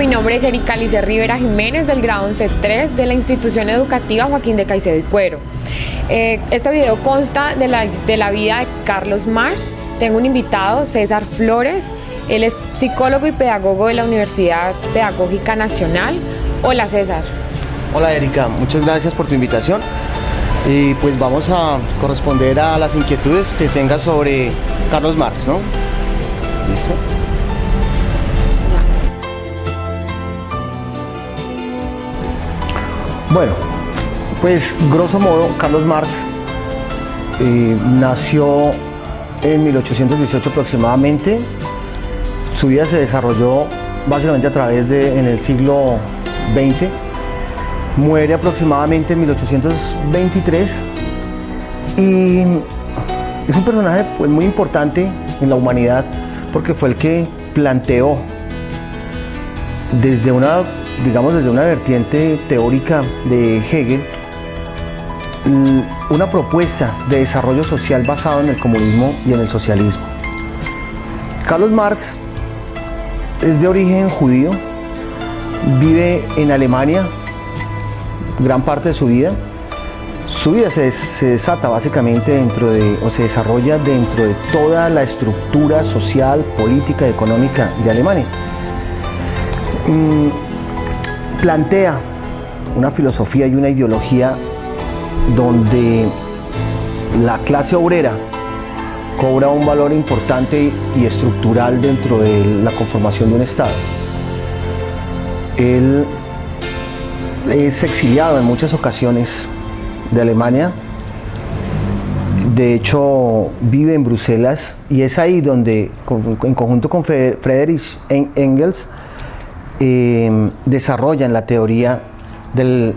nombre es Erika Alice Rivera Jiménez del grado 11-3 de la institución educativa Joaquín de Caicedo y Cuero. Este video consta de la vida de Carlos Marx. Tengo un invitado, César Flores. Él es psicólogo y pedagogo de la Universidad Pedagógica Nacional. Hola, César. Hola, Erika, muchas gracias por tu invitación. Y pues vamos a corresponder a las inquietudes que tengas sobre Carlos Marx, ¿no? ¿Listo? Bueno, pues grosso modo, Carlos Marx nació en 1818 aproximadamente. Su vida se desarrolló básicamente en el siglo XX. Muere aproximadamente en 1823 y es un personaje pues, muy importante en la humanidad porque fue el que planteó desde una vertiente teórica de Hegel una propuesta de desarrollo social basado en el comunismo y en el socialismo. Carlos Marx es de origen judío, vive en Alemania gran parte de su vida. Su vida se desata básicamente se desarrolla dentro de toda la estructura social, política y económica de Alemania. Plantea una filosofía y una ideología donde la clase obrera cobra un valor importante y estructural dentro de la conformación de un Estado. Él es exiliado en muchas ocasiones de Alemania. De hecho, vive en Bruselas y es ahí donde, en conjunto con Friedrich Engels, desarrollan la teoría de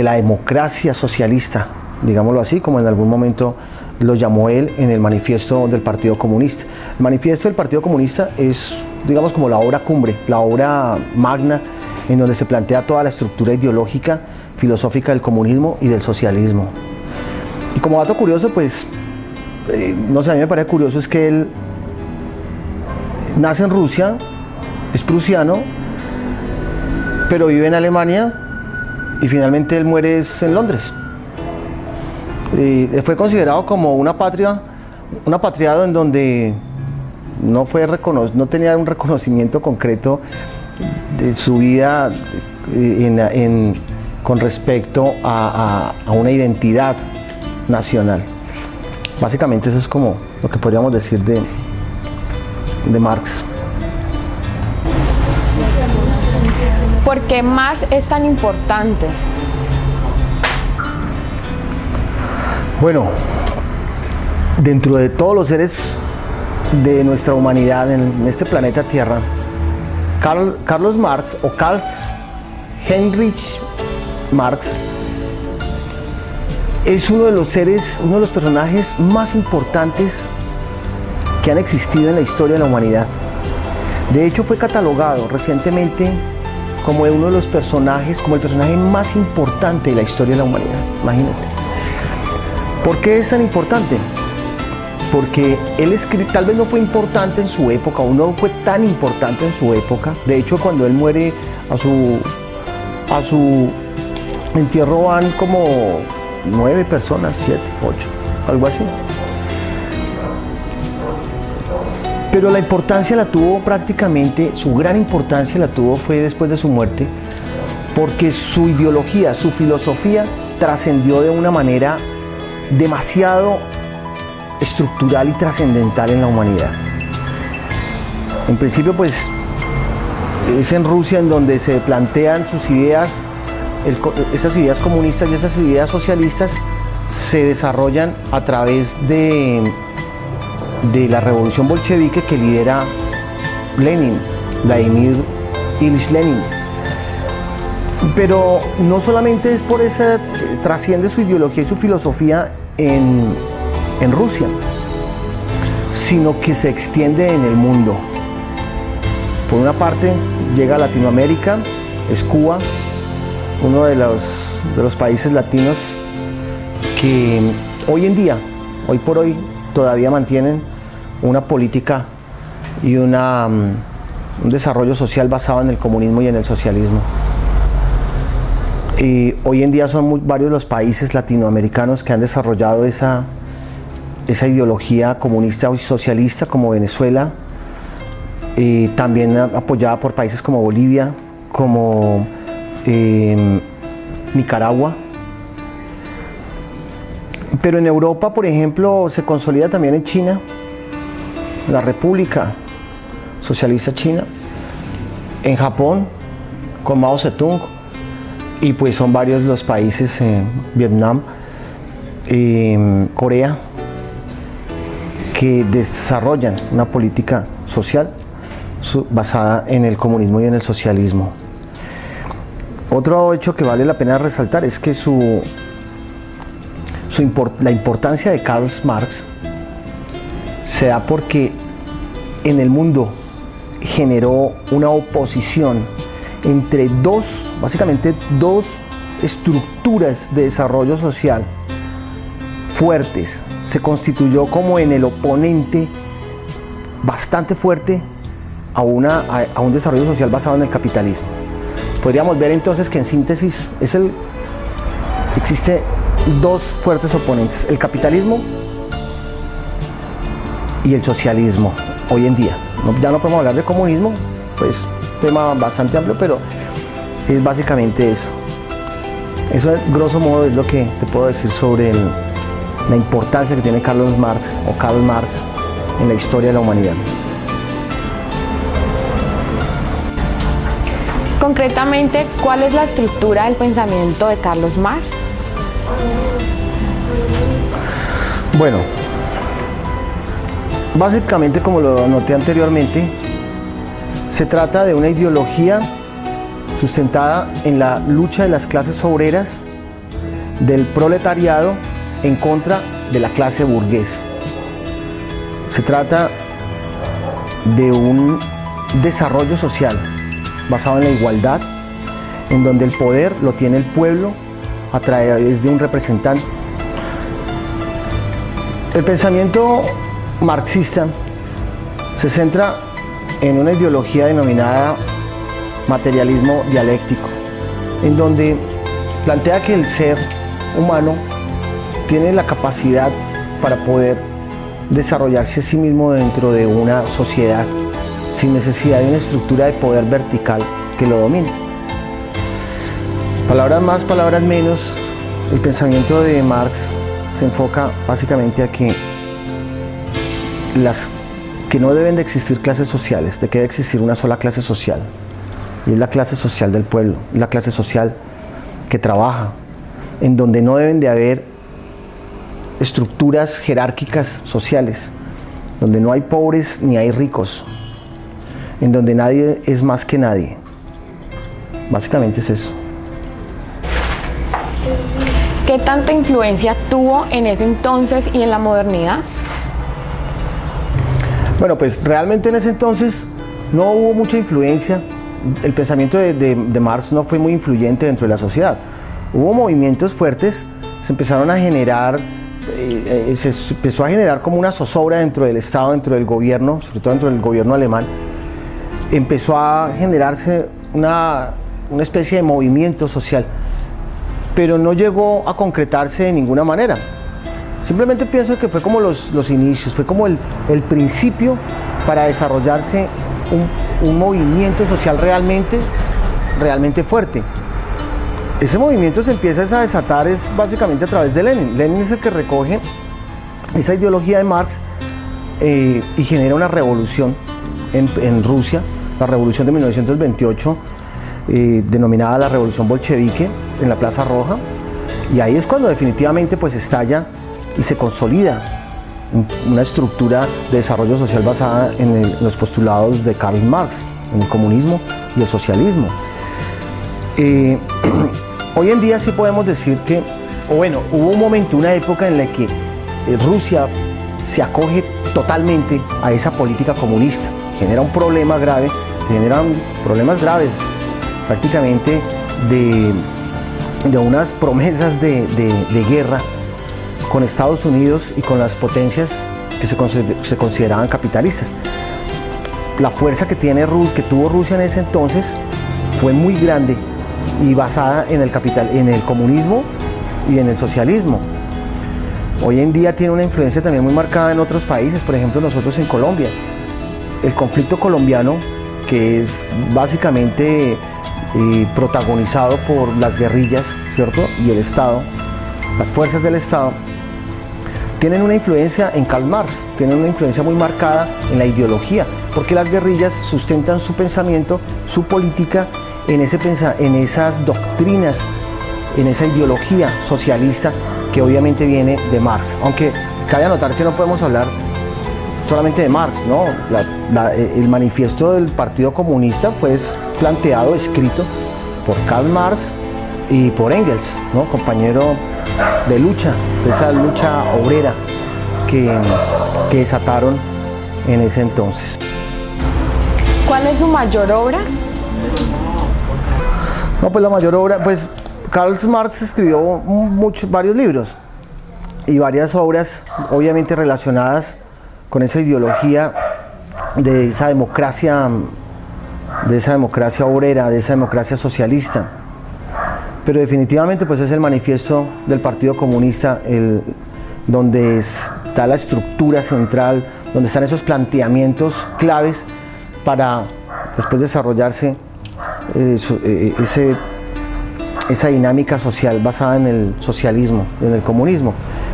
la democracia socialista, digámoslo así, como en algún momento lo llamó él en el manifiesto del Partido Comunista. El manifiesto del Partido Comunista es, digamos, como la obra cumbre, la obra magna, en donde se plantea toda la estructura ideológica, filosófica del comunismo y del socialismo. Y como dato curioso, pues, no sé, a mí me parece curioso es que él nace en Rusia, es prusiano, pero vive en Alemania y finalmente él muere en Londres. Y fue considerado como un apatriado en donde no tenía un reconocimiento concreto de su vida con respecto a una identidad nacional. Básicamente eso es como lo que podríamos decir de Marx. ¿Por qué Marx es tan importante? Bueno, dentro de todos los seres de nuestra humanidad en este planeta Tierra, Carlos Marx o Karl Heinrich Marx es uno de los personajes más importantes que han existido en la historia de la humanidad. De hecho, fue catalogado recientemente como uno de los personajes, como el personaje más importante de la historia de la humanidad. Imagínate. ¿Por qué es tan importante? Porque él tal vez no fue importante en su época, o no fue tan importante en su época. De hecho, cuando él muere, a su entierro van como 9 personas, 7, 8, algo así. Pero la importancia la tuvo su gran importancia la tuvo fue después de su muerte, porque su ideología, su filosofía trascendió de una manera demasiado estructural y trascendental en la humanidad. En principio, pues, es en Rusia en donde se plantean sus ideas, esas ideas comunistas y esas ideas socialistas se desarrollan a través de la revolución bolchevique que lidera Vladimir Ilich Lenin. Pero no solamente es por eso, trasciende su ideología y su filosofía en Rusia, sino que se extiende en el mundo. Por una parte, llega a Latinoamérica, es Cuba, uno de los países latinos que hoy por hoy, todavía mantienen una política y una un desarrollo social basado en el comunismo y en el socialismo. Hoy en día son varios los países latinoamericanos que han desarrollado esa ideología comunista y socialista, como Venezuela, también apoyada por países como Bolivia, como Nicaragua. Pero en Europa, por ejemplo, se consolida también en China, la República Socialista China, en Japón, con Mao Zedong, y pues son varios los países, Vietnam, Corea, que desarrollan una política social basada en el comunismo y en el socialismo. Otro hecho que vale la pena resaltar es que la importancia de Karl Marx se da porque en el mundo generó una oposición entre básicamente dos estructuras de desarrollo social fuertes. Se constituyó como en el oponente bastante fuerte a un desarrollo social basado en el capitalismo. Podríamos ver entonces que en síntesis existe dos fuertes oponentes, el capitalismo y el socialismo hoy en día. Ya no podemos hablar de comunismo, pues tema bastante amplio, pero es básicamente eso. Eso, grosso modo, es lo que te puedo decir sobre la importancia que tiene Karl Marx en la historia de la humanidad. Concretamente, ¿cuál es la estructura del pensamiento de Karl Marx? Bueno, básicamente, como lo noté anteriormente, se trata de una ideología sustentada en la lucha de las clases obreras, del proletariado, en contra de la clase burguesa. Se trata de un desarrollo social basado en la igualdad, en donde el poder lo tiene el pueblo a través de un representante. El pensamiento marxista se centra en una ideología denominada materialismo dialéctico, en donde plantea que el ser humano tiene la capacidad para poder desarrollarse a sí mismo dentro de una sociedad sin necesidad de una estructura de poder vertical que lo domine. Palabras más, palabras menos, el pensamiento de Marx se enfoca básicamente a que no deben de existir clases sociales, de que debe existir una sola clase social, y es la clase social del pueblo, es la clase social que trabaja, en donde no deben de haber estructuras jerárquicas sociales, donde no hay pobres ni hay ricos, en donde nadie es más que nadie. Básicamente es eso. ¿Qué tanta influencia tuvo en ese entonces y en la modernidad? Bueno, pues realmente en ese entonces no hubo mucha influencia. El pensamiento de Marx no fue muy influyente dentro de la sociedad. Hubo movimientos fuertes, se empezaron a generar, se empezó a generar como una zozobra dentro del Estado, dentro del gobierno, sobre todo dentro del gobierno alemán. Empezó a generarse una especie de movimiento social, pero no llegó a concretarse de ninguna manera. Simplemente pienso que fue como los inicios, fue como el principio para desarrollarse un movimiento social realmente fuerte. Ese movimiento se empieza a desatar básicamente a través de Lenin. Lenin es el que recoge esa ideología de Marx y genera una revolución en Rusia, la revolución de 1928, denominada la revolución bolchevique, en la Plaza Roja, y ahí es cuando definitivamente pues estalla y se consolida una estructura de desarrollo social basada en los postulados de Karl Marx, en el comunismo y el socialismo. Hoy en día sí podemos decir que, hubo un momento, una época en la que Rusia se acoge totalmente a esa política comunista. Genera un problema grave, se generan problemas graves prácticamente de unas promesas de guerra con Estados Unidos y con las potencias que se consideraban capitalistas. la fuerza que tuvo Rusia en ese entonces fue muy grande y basada en el comunismo y en el socialismo. Hoy en día tiene una influencia también muy marcada en otros países, por ejemplo nosotros en Colombia. El conflicto colombiano, que es básicamente protagonizado por las guerrillas, ¿cierto? Y el Estado, las fuerzas del Estado, tienen una influencia en Karl Marx, tienen una influencia muy marcada en la ideología, porque las guerrillas sustentan su pensamiento, su política en esas doctrinas, en esa ideología socialista que obviamente viene de Marx. Aunque cabe anotar que no podemos hablar solamente de Marx, ¿no? El manifiesto del Partido Comunista fue planteado, escrito por Karl Marx y por Engels, ¿no? Compañero de lucha, de esa lucha obrera que desataron en ese entonces. ¿Cuál es su mayor obra? No, pues la mayor obra, pues Karl Marx escribió varios libros y varias obras obviamente relacionadas con esa ideología de esa democracia obrera, de esa democracia socialista. Pero definitivamente pues es el manifiesto del Partido Comunista, donde está la estructura central, donde están esos planteamientos claves para después desarrollarse esa dinámica social basada en el socialismo, en el comunismo.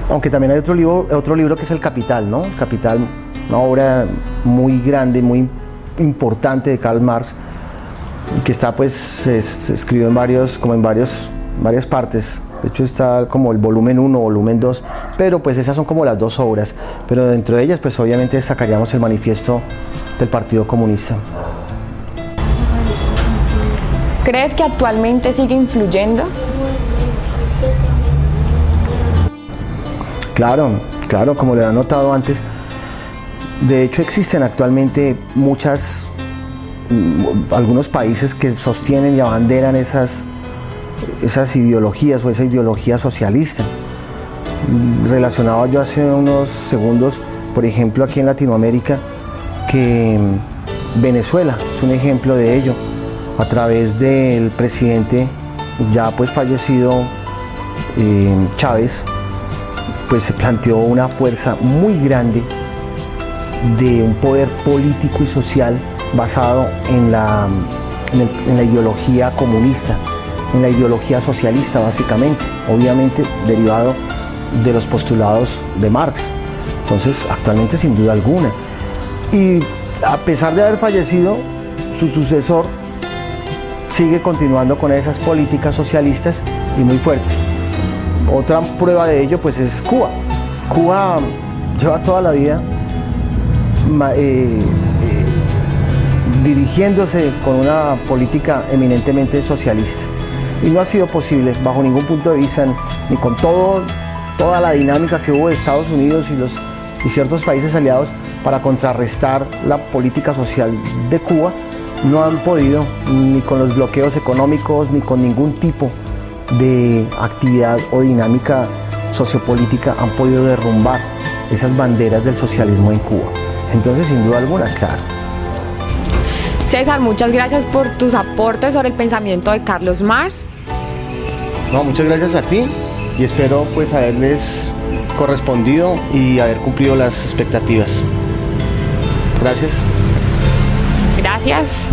Aunque también hay otro libro que es El Capital, ¿no? El Capital, una obra muy grande, muy importante de Karl Marx, que está pues se escribió en varias partes. De hecho está como el volumen 1, volumen 2, pero pues esas son como las dos obras. Pero dentro de ellas pues obviamente destacaríamos el manifiesto del Partido Comunista. ¿Crees que actualmente sigue influyendo? Claro, como le he notado antes. De hecho existen actualmente algunos países que sostienen y abanderan esas ideologías o esa ideología socialista. Relacionaba yo hace unos segundos, por ejemplo, aquí en Latinoamérica, que Venezuela es un ejemplo de ello, a través del presidente ya pues fallecido Chávez, pues se planteó una fuerza muy grande de un poder político y social basado en la ideología comunista, en la ideología socialista básicamente, obviamente derivado de los postulados de Marx. Entonces actualmente sin duda alguna, y a pesar de haber fallecido, su sucesor sigue continuando con esas políticas socialistas y muy fuertes. Otra prueba de ello pues es Cuba. Cuba lleva toda la vida dirigiéndose con una política eminentemente socialista, y no ha sido posible bajo ningún punto de vista, ni con toda la dinámica que hubo de Estados Unidos y ciertos países aliados para contrarrestar la política social de Cuba. No han podido, ni con los bloqueos económicos, ni con ningún tipo de actividad o dinámica sociopolítica, han podido derrumbar esas banderas del socialismo en Cuba. Entonces, sin duda alguna, claro. César, muchas gracias por tus aportes sobre el pensamiento de Carlos Marx. No, muchas gracias a ti, y espero pues haberles correspondido y haber cumplido las expectativas. Gracias. Gracias.